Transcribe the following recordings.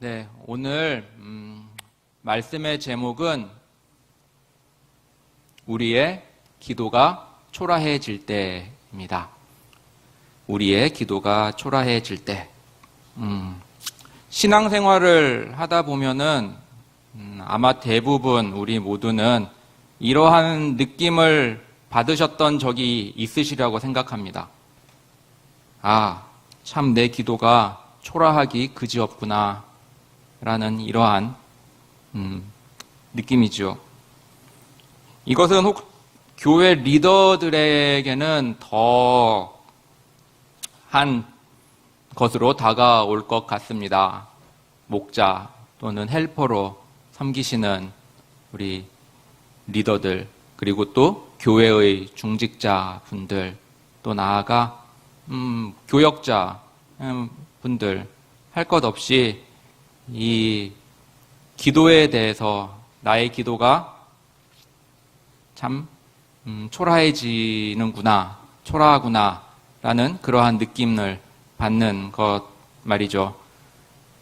네, 오늘 말씀의 제목은 우리의 기도가 초라해질 때입니다. 우리의 기도가 초라해질 때. 신앙생활을 하다 보면은 아마 대부분 우리 모두는 이러한 느낌을 받으셨던 적이 있으시라고 생각합니다. 아, 참 내 기도가 초라하기 그지없구나 라는 이러한 느낌이죠. 이것은 혹 교회 리더들에게는 더 한 것으로 다가올 것 같습니다. 목자 또는 헬퍼로 섬기시는 우리 리더들, 그리고 또 교회의 중직자분들, 또 나아가 교역자 분들, 할 것 없이 이 기도에 대해서 나의 기도가 참 초라해지는구나, 초라하구나 라는 그러한 느낌을 받는 것 말이죠.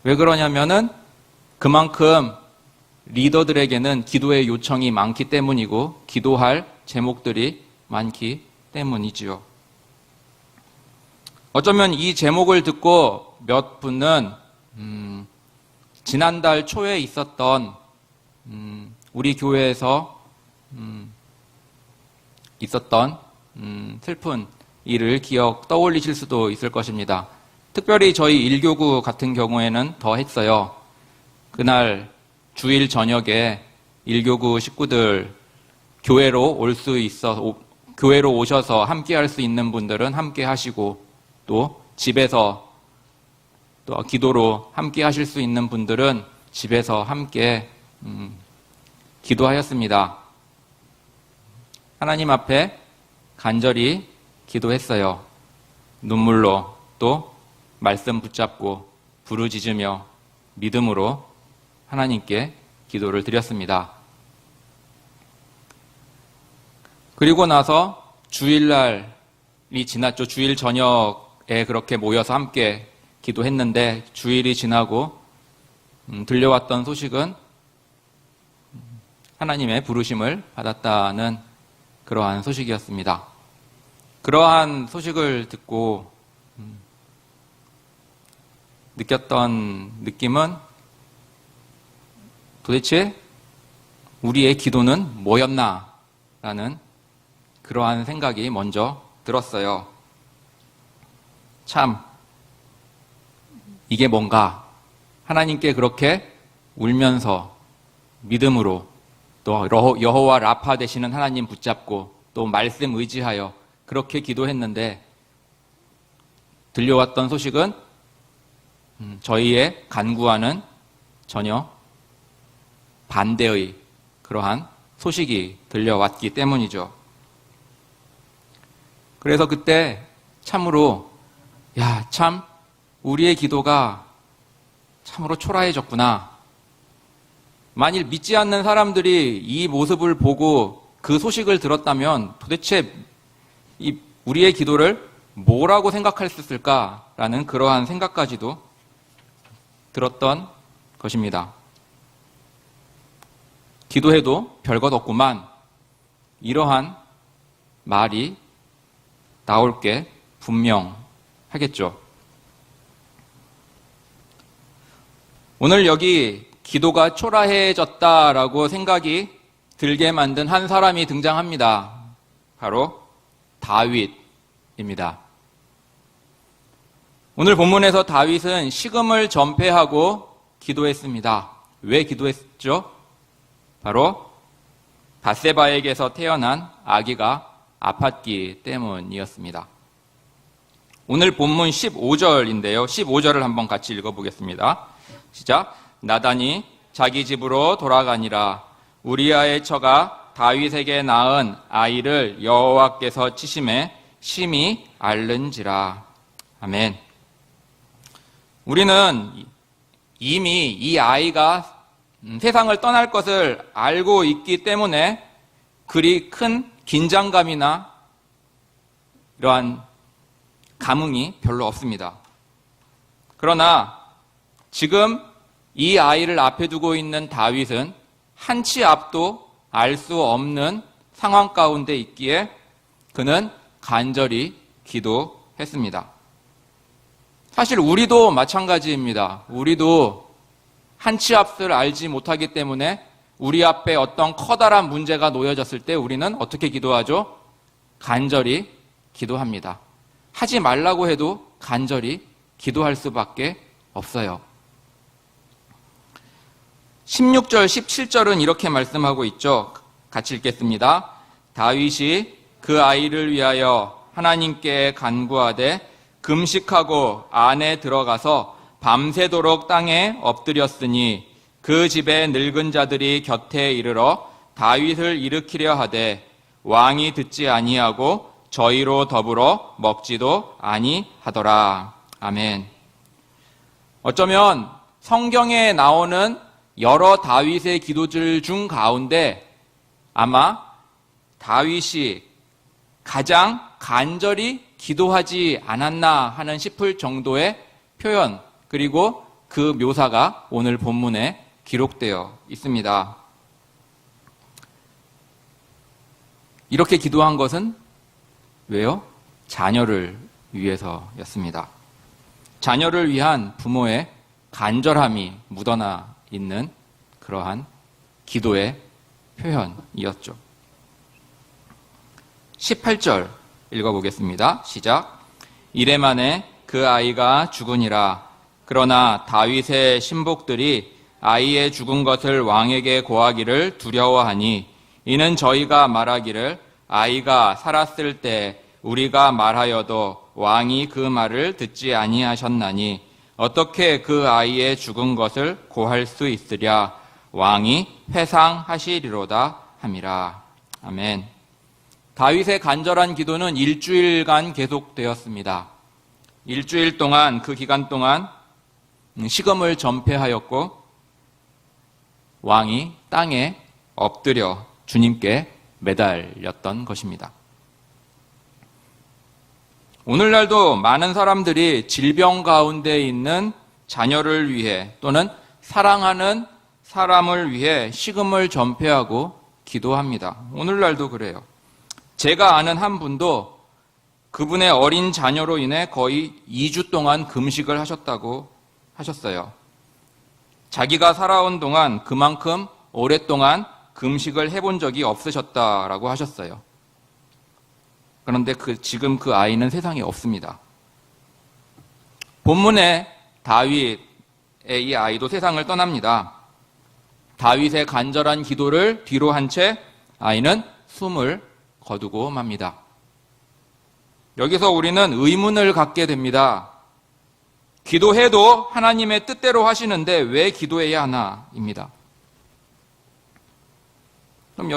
왜 그러냐면은 그만큼 리더들에게는 기도의 요청이 많기 때문이고 기도할 제목들이 많기 때문이지요. 어쩌면 이 제목을 듣고 몇 분은 지난달 초에 있었던 우리 교회에서 있었던 슬픈 일을 떠올리실 수도 있을 것입니다. 특별히 저희 일교구 같은 경우에는 더 했어요. 그날 주일 저녁에 일교구 식구들 교회로 교회로 오셔서 함께 할 수 있는 분들은 함께 하시고, 또 집에서 또 기도로 함께 하실 수 있는 분들은 집에서 함께 기도하였습니다. 하나님 앞에 간절히 기도했어요. 눈물로, 또 말씀 붙잡고 부르짖으며 믿음으로 하나님께 기도를 드렸습니다. 그리고 나서 주일날이 지났죠. 주일 저녁에 그렇게 모여서 함께 기도했는데, 주일이 지나고 들려왔던 소식은 하나님의 부르심을 받았다는 그러한 소식이었습니다. 그러한 소식을 듣고 느꼈던 느낌은 도대체 우리의 기도는 뭐였나 라는 그러한 생각이 먼저 들었어요. 참 이게 뭔가, 하나님께 그렇게 울면서 믿음으로, 또 여호와 라파 되시는 하나님 붙잡고 또 말씀 의지하여 그렇게 기도했는데, 들려왔던 소식은 저희의 간구와는 전혀 반대의 그러한 소식이 들려왔기 때문이죠. 그래서 그때 참으로 참 우리의 기도가 참으로 초라해졌구나. 만일 믿지 않는 사람들이 이 모습을 보고 그 소식을 들었다면 도대체 우리의 기도를 뭐라고 생각할 수 있을까라는 그러한 생각까지도 들었던 것입니다. 기도해도 별것 없구만, 이러한 말이 나올 게 분명하겠죠. 오늘 여기 기도가 초라해졌다라고 생각이 들게 만든 한 사람이 등장합니다. 바로 다윗입니다. 오늘 본문에서 다윗은 식음을 전폐하고 기도했습니다. 왜 기도했죠? 바로 밧세바에게서 태어난 아기가 아팠기 때문이었습니다. 오늘 본문 15절인데요. 15절을 한번 같이 읽어보겠습니다. 시작. 나단이 자기 집으로 돌아가니라. 우리아의 처가 다윗에게 낳은 아이를 여호와께서 치심에 심히 앓는지라. 아멘. 우리는 이미 이 아이가 세상을 떠날 것을 알고 있기 때문에 그리 큰 긴장감이나 이러한 감흥이 별로 없습니다. 그러나 지금 이 아이를 앞에 두고 있는 다윗은 한치 앞도 알 수 없는 상황 가운데 있기에 그는 간절히 기도했습니다. 사실 우리도 마찬가지입니다. 우리도 한치 앞을 알지 못하기 때문에 우리 앞에 어떤 커다란 문제가 놓여졌을 때 우리는 어떻게 기도하죠? 간절히 기도합니다. 하지 말라고 해도 간절히 기도할 수밖에 없어요. 16절, 17절은 이렇게 말씀하고 있죠. 같이 읽겠습니다. 다윗이 그 아이를 위하여 하나님께 간구하되 금식하고 안에 들어가서 밤새도록 땅에 엎드렸으니 그 집에 늙은 자들이 곁에 이르러 다윗을 일으키려 하되 왕이 듣지 아니하고 저희로 더불어 먹지도 아니하더라. 아멘. 어쩌면 성경에 나오는 여러 다윗의 기도들 중 가운데 아마 다윗이 가장 간절히 기도하지 않았나 하는 싶을 정도의 표현 그리고 그 묘사가 오늘 본문에 기록되어 있습니다. 이렇게 기도한 것은 왜요? 자녀를 위해서였습니다. 자녀를 위한 부모의 간절함이 묻어나 있는 그러한 기도의 표현이었죠. 18절 읽어보겠습니다. 시작. 이래만에 그 아이가 죽으니라. 그러나 다윗의 신복들이 아이의 죽은 것을 왕에게 고하기를 두려워하니 이는 저희가 말하기를 아이가 살았을 때 우리가 말하여도 왕이 그 말을 듣지 아니하셨나니 어떻게 그 아이의 죽은 것을 고할 수 있으랴. 왕이 회상하시리로다 함이라. 아멘. 다윗의 간절한 기도는 일주일간 계속되었습니다. 일주일 동안 그 기간 동안 식음을 전폐하였고 왕이 땅에 엎드려 주님께 매달렸던 것입니다. 오늘날도 많은 사람들이 질병 가운데 있는 자녀를 위해 또는 사랑하는 사람을 위해 식음을 전폐하고 기도합니다. 오늘날도 그래요. 제가 아는 한 분도 그분의 어린 자녀로 인해 거의 2주 동안 금식을 하셨다고 하셨어요. 자기가 살아온 동안 그만큼 오랫동안 금식을 해본 적이 없으셨다라고 하셨어요. 그런데 지금 그 아이는 세상에 없습니다. 본문에 다윗의 이 아이도 세상을 떠납니다. 다윗의 간절한 기도를 뒤로 한 채 아이는 숨을 거두고 맙니다. 여기서 우리는 의문을 갖게 됩니다. 기도해도 하나님의 뜻대로 하시는데 왜 기도해야 하나입니다. 그럼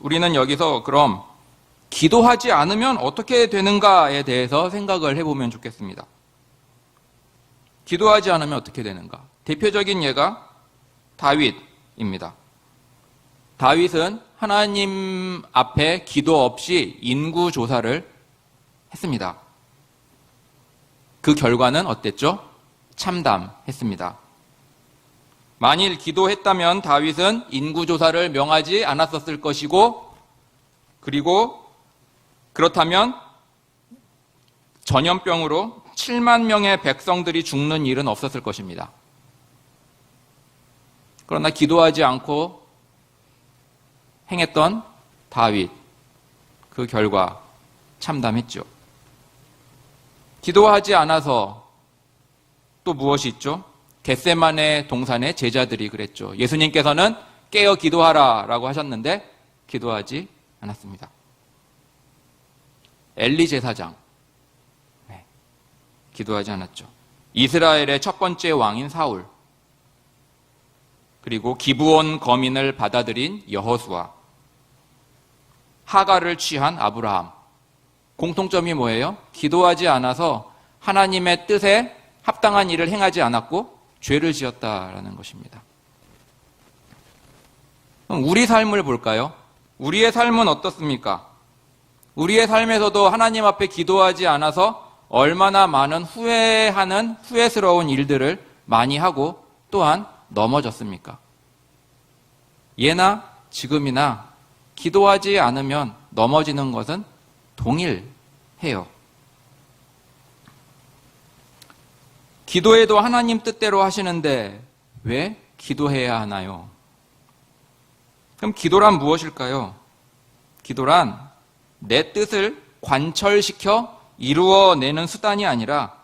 우리는 여기서 그럼 기도하지 않으면 어떻게 되는가에 대해서 생각을 해보면 좋겠습니다. 기도하지 않으면 어떻게 되는가? 대표적인 예가 다윗입니다. 다윗은 하나님 앞에 기도 없이 인구조사를 했습니다. 그 결과는 어땠죠? 참담했습니다. 만일 기도했다면 다윗은 인구조사를 명하지 않았었을 것이고 그리고 그렇다면 전염병으로 7만 명의 백성들이 죽는 일은 없었을 것입니다. 그러나 기도하지 않고 행했던 다윗, 그 결과 참담했죠. 기도하지 않아서 또 무엇이 있죠? 겟세마네 동산의 제자들이 그랬죠. 예수님께서는 깨어 기도하라 라고 하셨는데 기도하지 않았습니다. 엘리 제사장, 기도하지 않았죠. 이스라엘의 첫 번째 왕인 사울, 그리고 기브온 거민을 받아들인 여호수아, 하가를 취한 아브라함. 공통점이 뭐예요? 기도하지 않아서 하나님의 뜻에 합당한 일을 행하지 않았고 죄를 지었다라는 것입니다. 그럼 우리 삶을 볼까요? 우리의 삶은 어떻습니까? 우리의 삶에서도 하나님 앞에 기도하지 않아서 얼마나 많은 후회하는 후회스러운 일들을 많이 하고 또한 넘어졌습니까? 예나 지금이나 기도하지 않으면 넘어지는 것은 동일해요. 기도해도 하나님 뜻대로 하시는데 왜 기도해야 하나요? 그럼 기도란 무엇일까요? 기도란 내 뜻을 관철시켜 이루어내는 수단이 아니라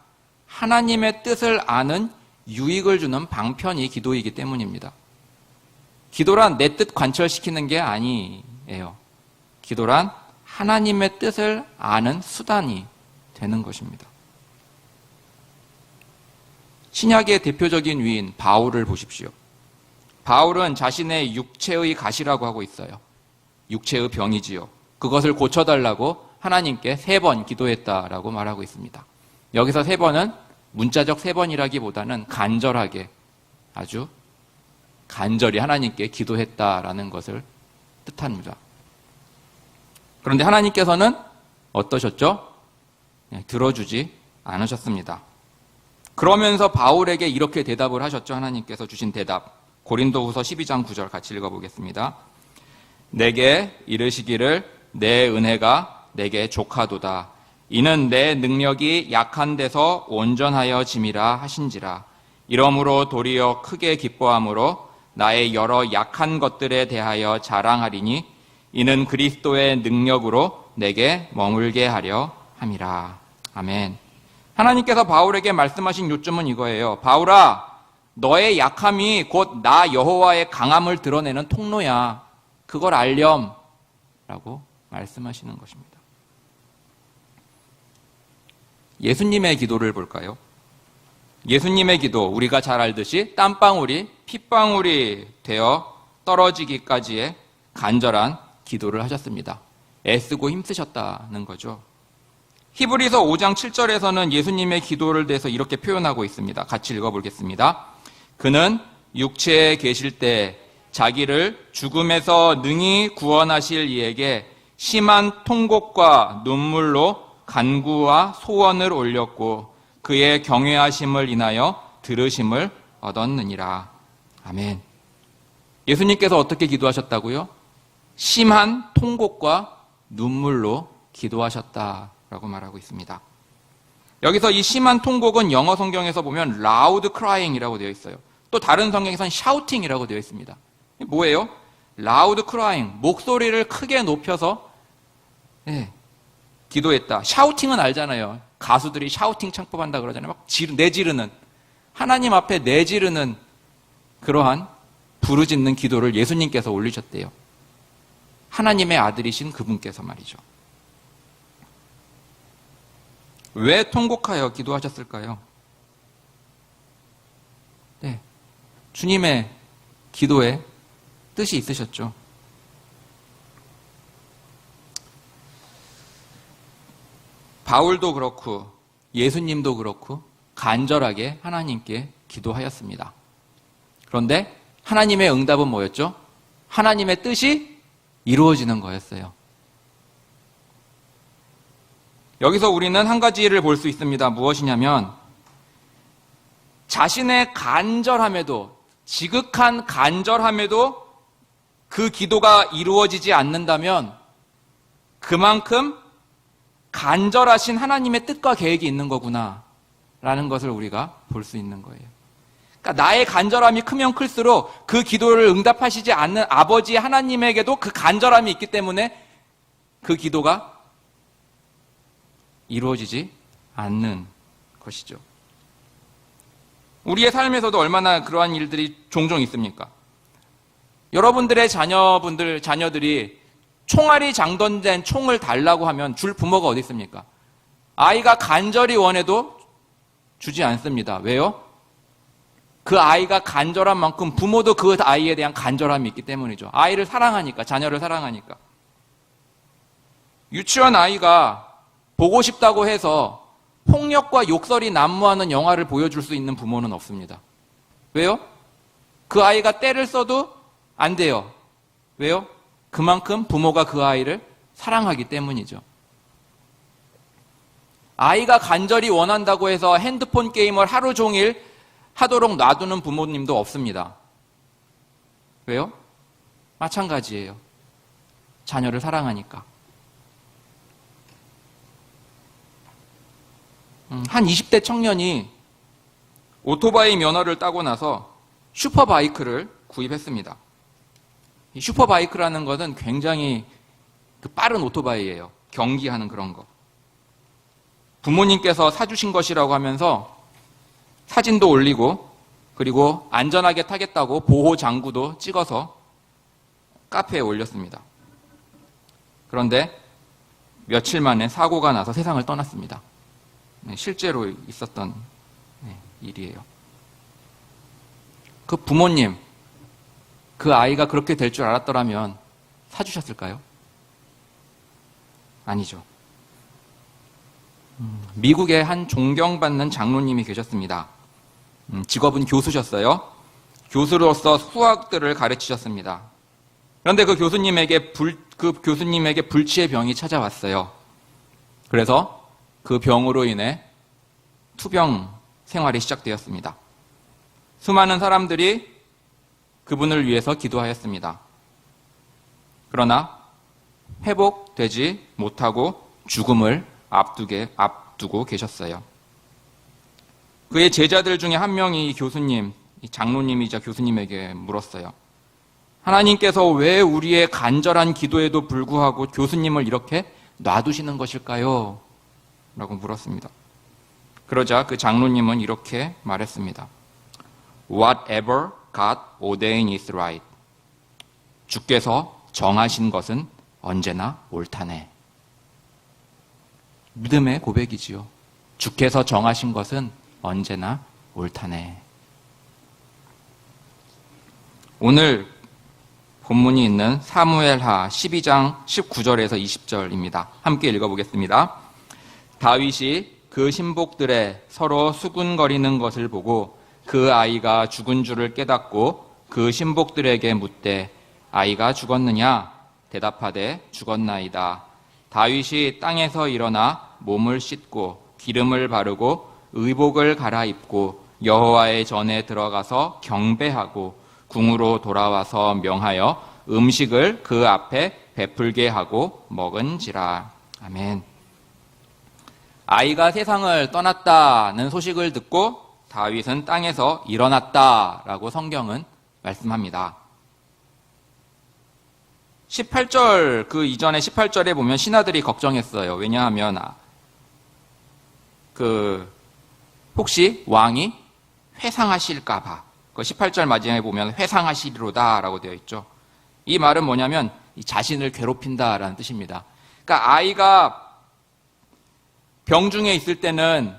하나님의 뜻을 아는 유익을 주는 방편이 기도이기 때문입니다. 기도란 내 뜻 관철시키는 게 아니에요. 기도란 하나님의 뜻을 아는 수단이 되는 것입니다. 신약의 대표적인 위인 바울을 보십시오. 바울은 자신의 육체의 가시라고 하고 있어요. 육체의 병이지요. 그것을 고쳐달라고 하나님께 3번 기도했다라고 말하고 있습니다. 여기서 3번은 문자적 3번이라기보다는 간절하게, 아주 간절히 하나님께 기도했다라는 것을 뜻합니다. 그런데 하나님께서는 어떠셨죠? 들어주지 않으셨습니다. 그러면서 바울에게 이렇게 대답을 하셨죠. 하나님께서 주신 대답. 고린도후서 12장 9절 같이 읽어보겠습니다. 내게 이르시기를 내 은혜가 내게 족하도다. 이는 내 능력이 약한 데서 온전하여 짐이라 하신지라. 이러므로 도리어 크게 기뻐함으로 나의 여러 약한 것들에 대하여 자랑하리니 이는 그리스도의 능력으로 내게 머물게 하려 함이라. 아멘. 하나님께서 바울에게 말씀하신 요점은 이거예요. 바울아, 너의 약함이 곧 나 여호와의 강함을 드러내는 통로야. 그걸 알렴. 라고 말씀하시는 것입니다. 예수님의 기도를 볼까요? 예수님의 기도, 우리가 잘 알듯이 땀방울이 핏방울이 되어 떨어지기까지의 간절한 기도를 하셨습니다. 애쓰고 힘쓰셨다는 거죠. 히브리서 5장 7절에서는 예수님의 기도를 대해서 이렇게 표현하고 있습니다. 같이 읽어보겠습니다. 그는 육체에 계실 때 자기를 죽음에서 능히 구원하실 이에게 심한 통곡과 눈물로 간구와 소원을 올렸고 그의 경외하심을 인하여 들으심을 얻었느니라. 아멘. 예수님께서 어떻게 기도하셨다고요? 심한 통곡과 눈물로 기도하셨다라고 말하고 있습니다. 여기서 이 심한 통곡은 영어 성경에서 보면 loud crying이라고 되어 있어요. 또 다른 성경에서는 shouting이라고 되어 있습니다. 뭐예요? loud crying, 목소리를 크게 높여서 기도했다. shouting은 알잖아요. 가수들이 샤우팅 창법한다 그러잖아요. 막 내지르는, 하나님 앞에 내지르는 그러한 부르짖는 기도를 예수님께서 올리셨대요. 하나님의 아들이신 그분께서 말이죠. 왜 통곡하여 기도하셨을까요? 네, 주님의 기도에 뜻이 있으셨죠. 바울도 그렇고 예수님도 그렇고 간절하게 하나님께 기도하였습니다. 그런데 하나님의 응답은 뭐였죠? 하나님의 뜻이 이루어지는 거였어요. 여기서 우리는 한 가지를 볼 수 있습니다. 무엇이냐면 자신의 간절함에도, 지극한 간절함에도 그 기도가 이루어지지 않는다면 그만큼 간절하신 하나님의 뜻과 계획이 있는 거구나 라는 것을 우리가 볼 수 있는 거예요. 그러니까 나의 간절함이 크면 클수록 그 기도를 응답하시지 않는 아버지 하나님에게도 그 간절함이 있기 때문에 그 기도가 이루어지지 않는 것이죠. 우리의 삶에서도 얼마나 그러한 일들이 종종 있습니까? 여러분들의 자녀들이 총알이 장전된 총을 달라고 하면 줄 부모가 어디 있습니까? 아이가 간절히 원해도 주지 않습니다. 왜요? 그 아이가 간절한 만큼 부모도 그 아이에 대한 간절함이 있기 때문이죠. 아이를 사랑하니까, 자녀를 사랑하니까. 유치원 아이가 보고 싶다고 해서 폭력과 욕설이 난무하는 영화를 보여줄 수 있는 부모는 없습니다. 왜요? 그 아이가 때를 써도 안 돼요. 왜요? 그만큼 부모가 그 아이를 사랑하기 때문이죠. 아이가 간절히 원한다고 해서 핸드폰 게임을 하루 종일 하도록 놔두는 부모님도 없습니다. 왜요? 마찬가지예요. 자녀를 사랑하니까. 한 20대 청년이 오토바이 면허를 따고 나서 슈퍼바이크를 구입했습니다. 이 슈퍼바이크라는 것은 굉장히 빠른 오토바이예요. 경기하는 그런 거. 부모님께서 사주신 것이라고 하면서 사진도 올리고 그리고 안전하게 타겠다고 보호 장구도 찍어서 카페에 올렸습니다. 그런데 며칠 만에 사고가 나서 세상을 떠났습니다. 실제로 있었던 일이에요. 그 부모님, 그 아이가 그렇게 될 줄 알았더라면 사주셨을까요? 아니죠. 미국에 한 존경받는 장로님이 계셨습니다. 직업은 교수셨어요. 교수로서 수학들을 가르치셨습니다. 그런데 그 교수님에게 불치의 병이 찾아왔어요. 그래서 그 병으로 인해 투병 생활이 시작되었습니다. 수많은 사람들이 그분을 위해서 기도하였습니다. 그러나 회복되지 못하고 죽음을 앞두고 계셨어요. 그의 제자들 중에 한 명이 이 교수님, 이 장로님이자 교수님에게 물었어요. 하나님께서 왜 우리의 간절한 기도에도 불구하고 교수님을 이렇게 놔두시는 것일까요? 라고 물었습니다. 그러자 그 장로님은 이렇게 말했습니다. Whatever God ordained is right. 주께서 정하신 것은 언제나 옳다네. 믿음의 고백이지요. 주께서 정하신 것은 언제나 옳다네. 오늘 본문이 있는 사무엘하 12장 19절에서 20절입니다. 함께 읽어보겠습니다. 다윗이 그 신복들의 서로 수군거리는 것을 보고 그 아이가 죽은 줄을 깨닫고 그 신복들에게 묻되 아이가 죽었느냐? 대답하되 죽었나이다. 다윗이 땅에서 일어나 몸을 씻고 기름을 바르고 의복을 갈아입고 여호와의 전에 들어가서 경배하고 궁으로 돌아와서 명하여 음식을 그 앞에 베풀게 하고 먹은지라. 아멘. 아이가 세상을 떠났다는 소식을 듣고 다윗은 땅에서 일어났다라고 성경은 말씀합니다. 18절, 그 이전에 18절에 보면 신하들이 걱정했어요. 왜냐하면 혹시 왕이 회상하실까봐. 그 18절 마지막에 보면 회상하시리로다라고 되어 있죠. 이 말은 뭐냐면 자신을 괴롭힌다라는 뜻입니다. 그러니까 아이가 병중에 있을 때는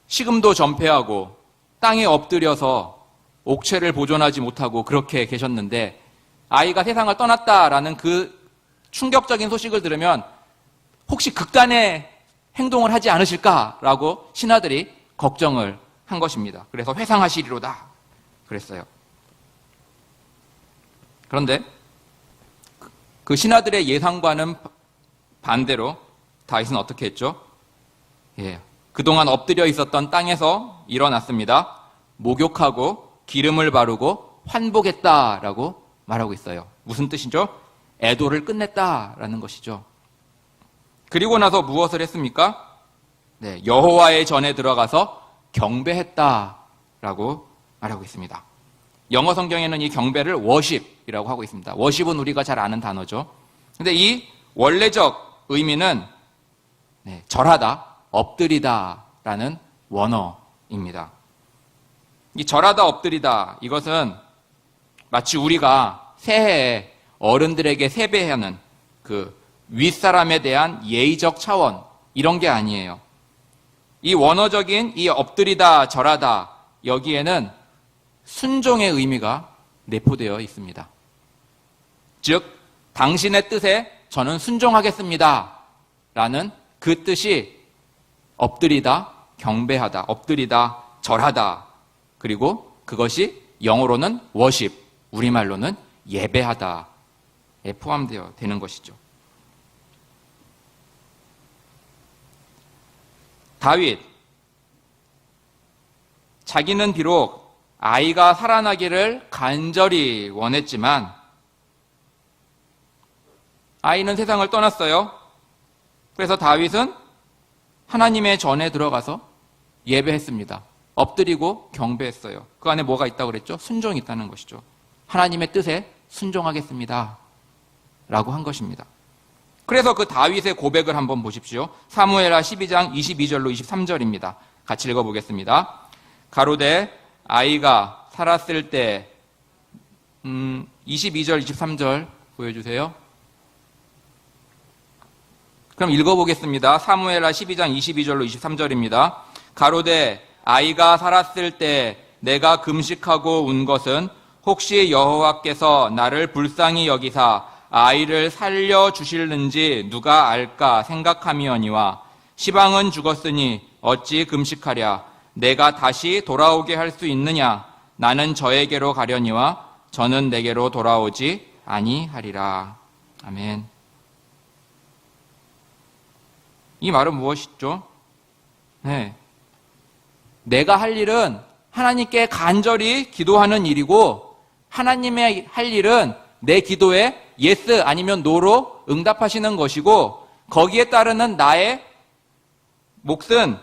식음도 전폐하고 땅에 엎드려서 옥체를 보존하지 못하고 그렇게 계셨는데 아이가 세상을 떠났다라는 그 충격적인 소식을 들으면 혹시 극단의 행동을 하지 않으실까라고 신하들이 걱정을 한 것입니다. 그래서 회상하시리로다 그랬어요. 그런데 그 신하들의 예상과는 반대로 다윗은 어떻게 했죠? 그동안 엎드려 있었던 땅에서 일어났습니다. 목욕하고 기름을 바르고 환복했다라고 말하고 있어요. 무슨 뜻이죠? 애도를 끝냈다라는 것이죠. 그리고 나서 무엇을 했습니까? 여호와의 전에 들어가서 경배했다라고 말하고 있습니다. 영어 성경에는 이 경배를 worship이라고 하고 있습니다. worship은 우리가 잘 아는 단어죠. 근데 이 원래적 의미는 절하다, 엎드리다라는 원어입니다. 이 절하다, 엎드리다 이것은 마치 우리가 새해에 어른들에게 세배하는 그 윗사람에 대한 예의적 차원 이런 게 아니에요. 이 원어적인 이 엎드리다, 절하다 여기에는 순종의 의미가 내포되어 있습니다. 즉 당신의 뜻에 저는 순종하겠습니다 라는 그 뜻이 엎드리다, 경배하다, 엎드리다, 절하다 그리고 그것이 영어로는 worship, 우리말로는 예배하다에 포함되어 되는 것이죠. 다윗, 자기는 비록 아이가 살아나기를 간절히 원했지만 아이는 세상을 떠났어요. 그래서 다윗은 하나님의 전에 들어가서 예배했습니다. 엎드리고 경배했어요. 그 안에 뭐가 있다고 그랬죠? 순종이 있다는 것이죠. 하나님의 뜻에 순종하겠습니다 라고 한 것입니다. 그래서 그 다윗의 고백을 한번 보십시오. 사무엘하 12장 22절로 23절입니다. 같이 읽어보겠습니다. 가로되 아이가 살았을 때 22절 23절 보여주세요. 그럼 읽어보겠습니다. 사무엘하 12장 22절로 23절입니다. 가로되 아이가 살았을 때 내가 금식하고 운 것은 혹시 여호와께서 나를 불쌍히 여기사 아이를 살려주실는지 누가 알까 생각함이오니와 시방은 죽었으니 어찌 금식하랴. 내가 다시 돌아오게 할 수 있느냐. 나는 저에게로 가려니와 저는 내게로 돌아오지 아니하리라. 아멘. 이 말은 무엇이죠? 네. 내가 할 일은 하나님께 간절히 기도하는 일이고 하나님의 할 일은 내 기도에 예스 아니면 노로 응답하시는 것이고 거기에 따르는 나의 몫은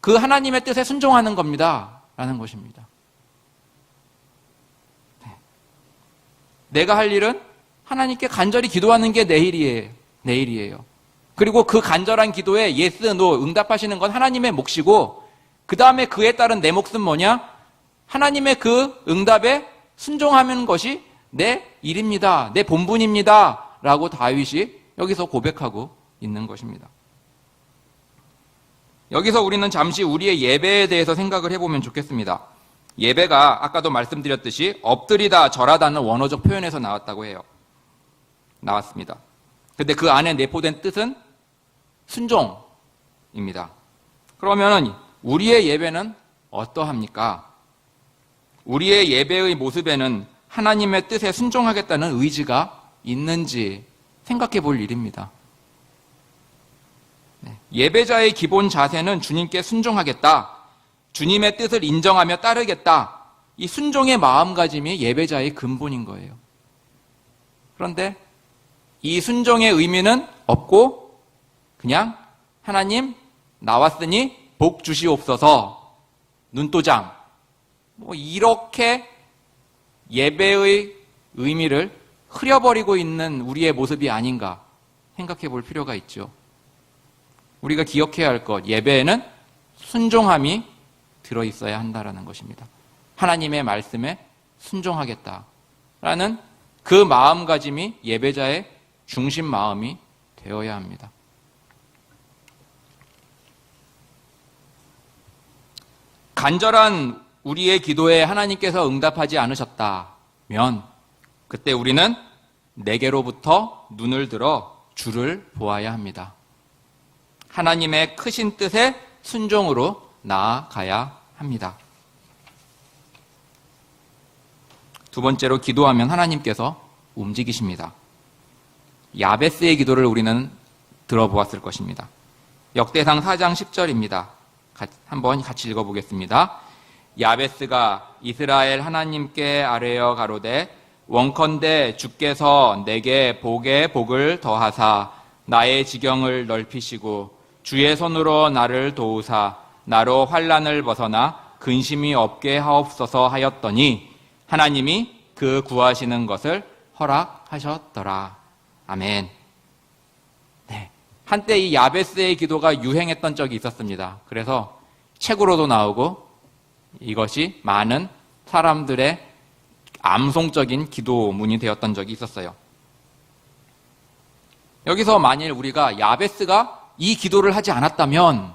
그 하나님의 뜻에 순종하는 겁니다 라는 것입니다. 네. 내가 할 일은 하나님께 간절히 기도하는 게 내 일이에요. 그리고 그 간절한 기도에 예스, 노 응답하시는 건 하나님의 몫이고 그 다음에 그에 따른 내 몫은 뭐냐? 하나님의 그 응답에 순종하는 것이 내 일입니다. 내 본분입니다. 라고 다윗이 여기서 고백하고 있는 것입니다. 여기서 우리는 잠시 우리의 예배에 대해서 생각을 해보면 좋겠습니다. 예배가 아까도 말씀드렸듯이 엎드리다 절하다는 원어적 표현에서 나왔습니다. 근데 그 안에 내포된 뜻은 순종입니다. 그러면 우리의 예배는 어떠합니까? 우리의 예배의 모습에는 하나님의 뜻에 순종하겠다는 의지가 있는지 생각해 볼 일입니다. 예배자의 기본 자세는 주님께 순종하겠다. 주님의 뜻을 인정하며 따르겠다. 이 순종의 마음가짐이 예배자의 근본인 거예요. 그런데 이 순종의 의미는 없고 그냥 하나님 나왔으니 복 주시옵소서 눈도장 이렇게 예배의 의미를 흐려버리고 있는 우리의 모습이 아닌가 생각해 볼 필요가 있죠. 우리가 기억해야 할 것, 예배에는 순종함이 들어있어야 한다라는 것입니다. 하나님의 말씀에 순종하겠다라는 그 마음가짐이 예배자의 중심 마음이 되어야 합니다. 간절한 우리의 기도에 하나님께서 응답하지 않으셨다면 그때 우리는 내게로부터 눈을 들어 주를 보아야 합니다. 하나님의 크신 뜻에 순종으로 나아가야 합니다. 두 번째로 기도하면 하나님께서 움직이십니다. 야베스의 기도를 우리는 들어보았을 것입니다. 역대상 4장 10절입니다. 한번 같이 읽어보겠습니다. 야베스가 이스라엘 하나님께 아뢰어 가로되 원컨대 주께서 내게 복에 복을 더하사 나의 지경을 넓히시고 주의 손으로 나를 도우사 나로 환난을 벗어나 근심이 없게 하옵소서 하였더니 하나님이 그 구하시는 것을 허락하셨더라. 아멘. 네. 한때 이 야베스의 기도가 유행했던 적이 있었습니다. 그래서 책으로도 나오고 이것이 많은 사람들의 암송적인 기도문이 되었던 적이 있었어요. 여기서 만일 우리가 야베스가 이 기도를 하지 않았다면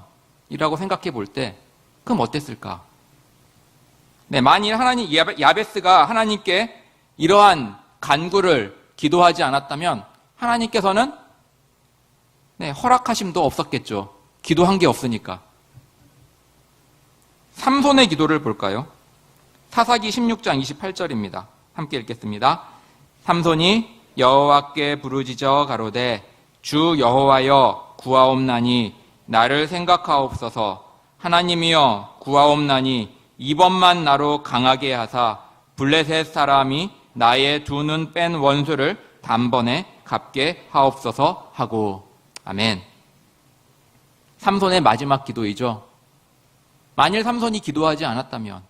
이라고 생각해 볼 때 그럼 어땠을까? 네, 만일 야베스가 하나님께 이러한 간구를 기도하지 않았다면 하나님께서는 허락하심도 없었겠죠. 기도한 게 없으니까. 삼손의 기도를 볼까요? 사사기 16장 28절입니다. 함께 읽겠습니다. 삼손이 여호와께 부르짖어 가로되 주 여호와여 구하옵나니 나를 생각하옵소서. 하나님이여 구하옵나니 이번만 나로 강하게 하사 블레셋 사람이 나의 두 눈 뺀 원수를 단번에 갚게 하옵소서 하고. 아멘. 삼손의 마지막 기도이죠. 만일 삼손이 기도하지 않았다면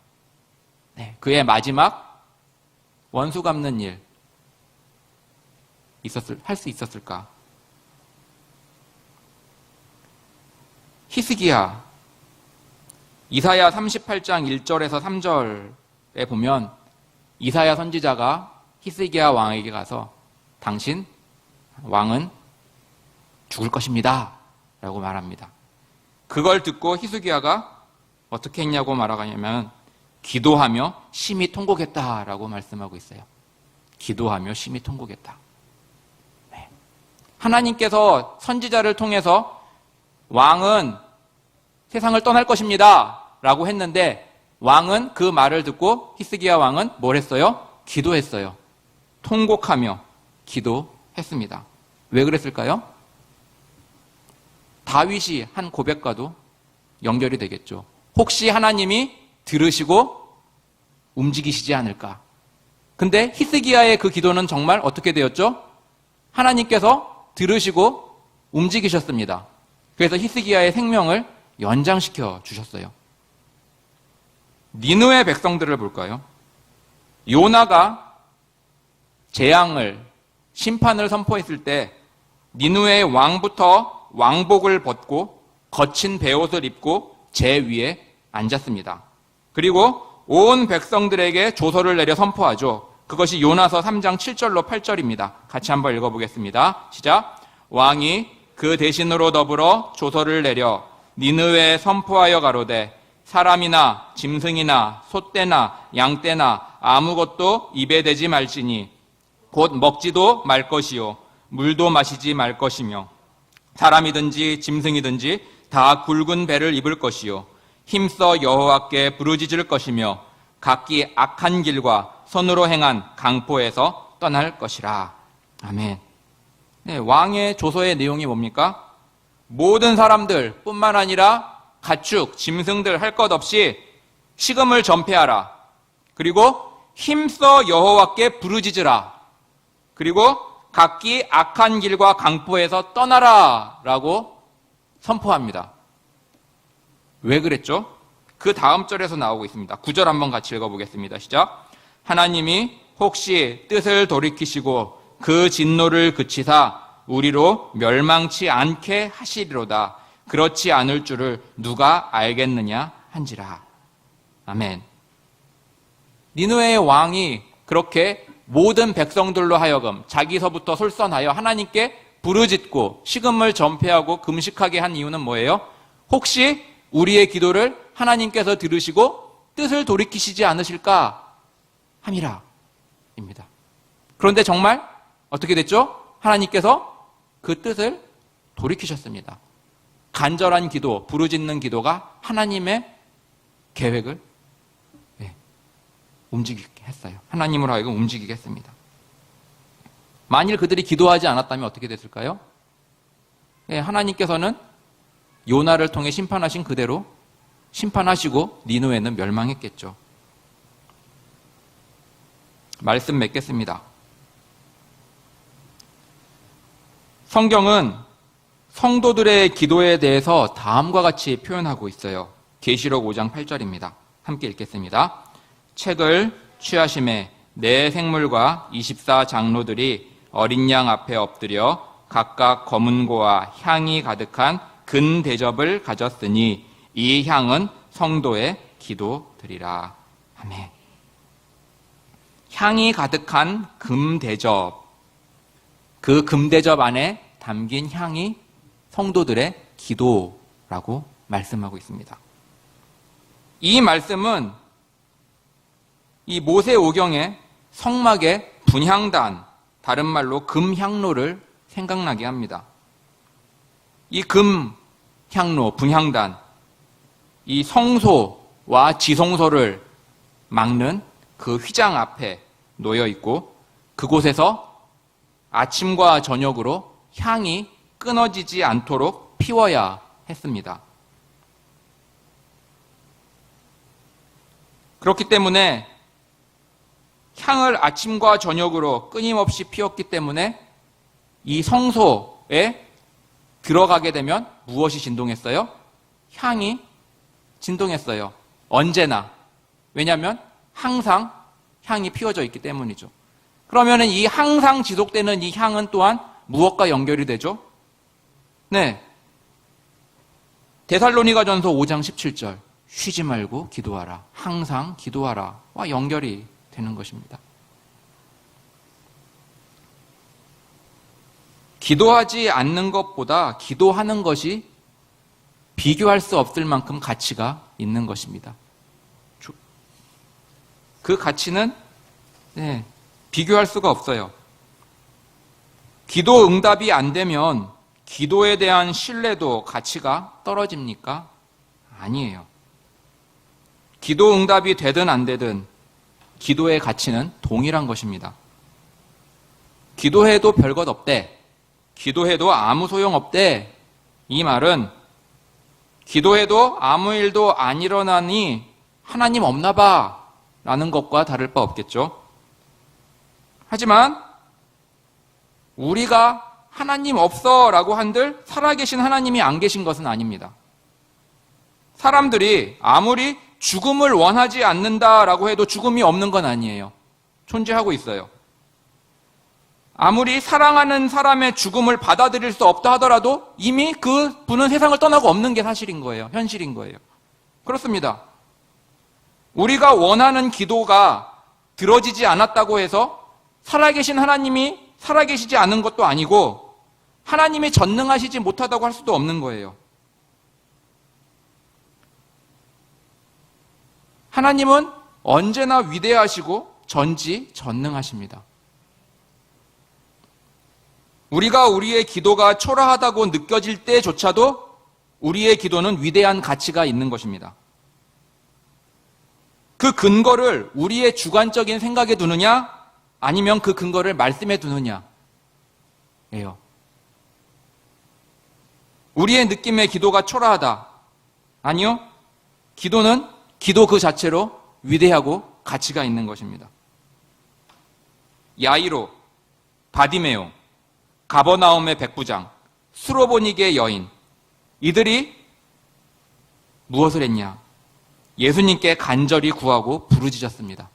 그의 마지막 원수 갚는 일 할 수 있었을까? 히스기야, 이사야 38장 1절에서 3절에 보면 이사야 선지자가 히스기야 왕에게 가서 당신 왕은 죽을 것입니다 라고 말합니다. 그걸 듣고 히스기야가 어떻게 했냐고 말하냐면 기도하며 심히 통곡했다라고 말씀하고 있어요. 기도하며 심히 통곡했다. 하나님께서 선지자를 통해서 왕은 세상을 떠날 것입니다 라고 했는데 왕은 그 말을 듣고 히스기야 왕은 뭘 했어요? 기도했어요. 통곡하며 기도했습니다. 왜 그랬을까요? 다윗이 한 고백과도 연결이 되겠죠. 혹시 하나님이 들으시고 움직이시지 않을까? 근데 히스기야의 그 기도는 정말 어떻게 되었죠? 하나님께서 들으시고 움직이셨습니다. 그래서 히스기야의 생명을 연장시켜 주셨어요. 니느웨 백성들을 볼까요? 요나가 재앙을, 심판을 선포했을 때 니느웨의 왕부터 왕복을 벗고 거친 베옷을 입고 제 위에 앉았습니다. 그리고 온 백성들에게 조서를 내려 선포하죠. 그것이 요나서 3장 7절로 8절입니다. 같이 한번 읽어보겠습니다. 시작. 왕이 그 대신으로 더불어 조서를 내려 니느웨에 선포하여 가로되 사람이나 짐승이나 소떼나 양떼나 아무것도 입에 대지 말지니 곧 먹지도 말 것이요 물도 마시지 말 것이며 사람이든지 짐승이든지 다 굵은 배를 입을 것이요 힘써 여호와께 부르짖을 것이며 각기 악한 길과 손으로 행한 강포에서 떠날 것이라. 아멘. 네, 왕의 조서의 내용이 뭡니까? 모든 사람들 뿐만 아니라 가축, 짐승들 할 것 없이 식음을 전폐하라. 그리고 힘써 여호와께 부르짖으라. 그리고 각기 악한 길과 강포에서 떠나라 라고 선포합니다. 왜 그랬죠? 그 다음 절에서 나오고 있습니다. 9절 한번 같이 읽어보겠습니다. 시작. 하나님이 혹시 뜻을 돌이키시고 그 진노를 그치사 우리로 멸망치 않게 하시리로다. 그렇지 않을 줄을 누가 알겠느냐 한지라. 아멘. 니느웨의 왕이 그렇게 모든 백성들로 하여금 자기서부터 솔선하여 하나님께 부르짖고 식음을 전폐하고 금식하게 한 이유는 뭐예요? 혹시 우리의 기도를 하나님께서 들으시고 뜻을 돌이키시지 않으실까 함이라 입니다. 그런데 정말 어떻게 됐죠? 하나님께서 그 뜻을 돌이키셨습니다. 간절한 기도, 부르짖는 기도가 하나님의 계획을 움직이게 했어요. 하나님으로 하여금 움직이게 했습니다. 만일 그들이 기도하지 않았다면 어떻게 됐을까요? 하나님께서는 요나를 통해 심판하신 그대로 심판하시고 니느웨는 멸망했겠죠. 말씀 맺겠습니다. 성경은 성도들의 기도에 대해서 다음과 같이 표현하고 있어요. 계시록 5장 8절입니다. 함께 읽겠습니다. 책을 취하심에 네 생물과 24 장로들이 어린 양 앞에 엎드려 각각 검은고와 향이 가득한 금 대접을 가졌으니 이 향은 성도의 기도들이라. 아멘. 향이 가득한 금 대접. 그 금 대접 안에 담긴 향이 성도들의 기도라고 말씀하고 있습니다. 이 말씀은 이 모세오경의 성막의 분향단, 다른 말로 금향로를 생각나게 합니다. 이 금향로, 분향단, 이 성소와 지성소를 막는 그 휘장 앞에 놓여 있고 그곳에서 아침과 저녁으로 향이 끊어지지 않도록 피워야 했습니다. 그렇기 때문에 향을 아침과 저녁으로 끊임없이 피웠기 때문에 이 성소에 들어가게 되면 무엇이 진동했어요? 향이 진동했어요. 언제나. 왜냐하면 항상 향이 피워져 있기 때문이죠. 그러면 이 항상 지속되는 이 향은 또한 무엇과 연결이 되죠? 네. 데살로니가전서 5장 17절. 쉬지 말고 기도하라. 항상 기도하라와 연결이 되는 것입니다. 기도하지 않는 것보다 기도하는 것이 비교할 수 없을 만큼 가치가 있는 것입니다. 그 가치는 비교할 수가 없어요. 기도 응답이 안 되면 기도에 대한 신뢰도 가치가 떨어집니까? 아니에요. 기도 응답이 되든 안 되든 기도의 가치는 동일한 것입니다. 기도해도 별것 없대. 기도해도 아무 소용 없대. 이 말은 기도해도 아무 일도 안 일어나니 하나님 없나 봐 라는 것과 다를 바 없겠죠. 하지만 우리가 하나님 없어 라고 한들 살아계신 하나님이 안 계신 것은 아닙니다. 사람들이 아무리 죽음을 원하지 않는다라고 해도 죽음이 없는 건 아니에요. 존재하고 있어요. 아무리 사랑하는 사람의 죽음을 받아들일 수 없다 하더라도 이미 그 분은 세상을 떠나고 없는 게 사실인 거예요. 현실인 거예요. 그렇습니다. 우리가 원하는 기도가 들어지지 않았다고 해서 살아계신 하나님이 살아계시지 않은 것도 아니고 하나님이 전능하시지 못하다고 할 수도 없는 거예요. 하나님은 언제나 위대하시고 전지전능하십니다. 우리가 우리의 기도가 초라하다고 느껴질 때조차도 우리의 기도는 위대한 가치가 있는 것입니다. 그 근거를 우리의 주관적인 생각에 두느냐 아니면 그 근거를 말씀에 두느냐예요. 우리의 느낌의 기도가 초라하다. 아니요. 기도는 기도 그 자체로 위대하고 가치가 있는 것입니다. 야이로, 바디메오, 가버나움의 백부장, 수로보닉의 여인, 이들이 무엇을 했냐? 예수님께 간절히 구하고 부르짖었습니다.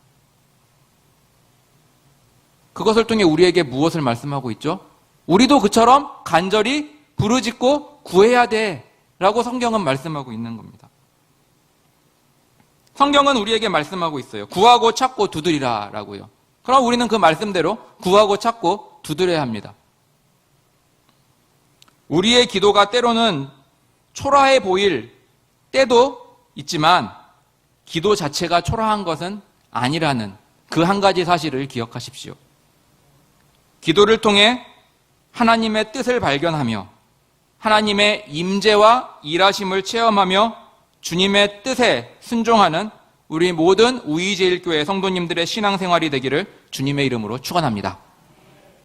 그것을 통해 우리에게 무엇을 말씀하고 있죠? 우리도 그처럼 간절히 부르짖고 구해야 돼 라고 성경은 말씀하고 있는 겁니다. 성경은 우리에게 말씀하고 있어요. 구하고 찾고 두드리라 라고요. 그럼 우리는 그 말씀대로 구하고 찾고 두드려야 합니다. 우리의 기도가 때로는 초라해 보일 때도 있지만 기도 자체가 초라한 것은 아니라는 그 한 가지 사실을 기억하십시오. 기도를 통해 하나님의 뜻을 발견하며 하나님의 임재와 일하심을 체험하며 주님의 뜻에 순종하는 우리 모든 우이제일교회 성도님들의 신앙생활이 되기를 주님의 이름으로 축원합니다.